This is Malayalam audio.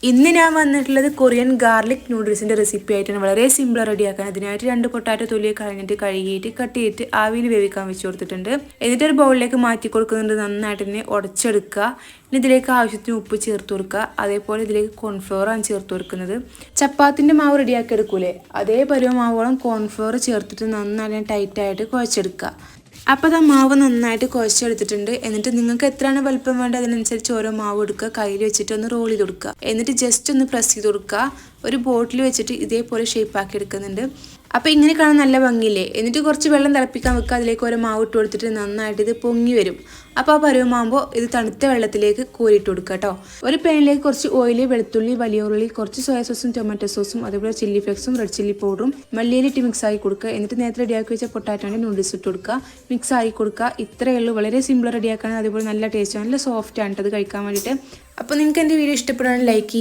ഇന്ന് ഞാൻ വന്നിട്ടുള്ളത് കൊറിയൻ ഗാർലിക് നൂഡിൽസിൻ്റെ റെസിപ്പി ആയിട്ടാണ്. വളരെ സിമ്പിൾ റെഡിയാക്കാൻ. അതിനായിട്ട് 2 പൊട്ടാറ്റോ തൊലിയെ കളഞ്ഞിട്ട് കഴുകിയിട്ട് കട്ട് ചെയ്തിട്ട് ആവിയിൽ വേവിക്കാൻ വെച്ച് കൊടുത്തിട്ടുണ്ട്. എന്നിട്ട് ഒരു ബൗളിലേക്ക് മാറ്റി കൊടുക്കുന്നുണ്ട്. നന്നായിട്ട് തന്നെ ഉടച്ചെടുക്കുക. ഇനി ഇതിലേക്ക് ആവശ്യത്തിന് ഉപ്പ് ചേർത്ത് കൊടുക്കുക. അതേപോലെ ഇതിലേക്ക് കോൺഫ്ലവറാണ് ചേർത്ത് കൊടുക്കുന്നത്. ചപ്പാത്തിൻ്റെ മാവ് റെഡിയാക്കി എടുക്കൂലേ, അതേ പരുവമാവോളം കോൺഫ്ലവർ ചേർത്തിട്ട് നന്നായിട്ട് ടൈറ്റായിട്ട് കുഴച്ചെടുക്കുക. അപ്പോൾ അത് മാവ് നന്നായിട്ട് കുഴച്ചെടുത്തിട്ടുണ്ട്. എന്നിട്ട് നിങ്ങൾക്ക് എത്രയാണ് വലുപ്പം വേണ്ടത് അതിനനുസരിച്ച് ഓരോ മാവ് എടുക്കുക. കയ്യിൽ വെച്ചിട്ട് ഒന്ന് റോൾ ചെയ്ത് കൊടുക്കുക. എന്നിട്ട് ജസ്റ്റ് ഒന്ന് പ്രസ് ചെയ്ത് കൊടുക്കുക. ഒരു ബോട്ടിൽ വെച്ചിട്ട് ഇതേപോലെ ഷേപ്പാക്കി എടുക്കുന്നുണ്ട്. അപ്പോൾ ഇങ്ങനെ കാണാൻ നല്ല ഭംഗിയില്ലേ. എന്നിട്ട് കുറച്ച് വെള്ളം തിളപ്പിക്കാൻ വെക്കുക. അതിലേക്ക് ഓരോ മാവ് ഇട്ട് കൊടുത്തിട്ട് നന്നായിട്ട് ഇത് പൊങ്ങി വരും. അപ്പോൾ ആ പരുവമാകുമ്പോൾ ഇത് തണുത്ത വെള്ളത്തിലേക്ക് കോരിയിട്ട് കൊടുക്കുക കേട്ടോ. ഒരു പാനിലേക്ക് കുറച്ച് ഓയിൽ, വെളുത്തുള്ളി, വലിയ ഉള്ളി, കുറച്ച് സോയാ സോസും ടൊമാറ്റോ സോസും അതേപോലെ ചില്ലി ഫ്ലെക്സും റെഡ് ചില്ലി പൗഡറും മല്ലിയിലിട്ട് മിക്സ് ആക്കി കൊടുക്കുക. എന്നിട്ട് നേരത്തെ റെഡിയാക്കി വെച്ച പൊട്ടാറ്റോൻ്റെ നൂഡിൽസ് ഇട്ട് കൊടുക്കുക. മിക്സ് ആക്കി കൊടുക്കുക. ഇത്രയേ ഉള്ളൂ. വളരെ സിമ്പിൾ റെഡിയാക്കാൻ. അതേപോലെ നല്ല ടേസ്റ്റ്, നല്ല സോഫ്റ്റ് ആണ് അത് കഴിക്കാൻ വേണ്ടിയിട്ട്. അപ്പോൾ നിങ്ങൾക്ക് എൻ്റെ വീഡിയോ ഇഷ്ടപ്പെടുകയാണെങ്കിൽ ലൈക്ക് ചെയ്യുക.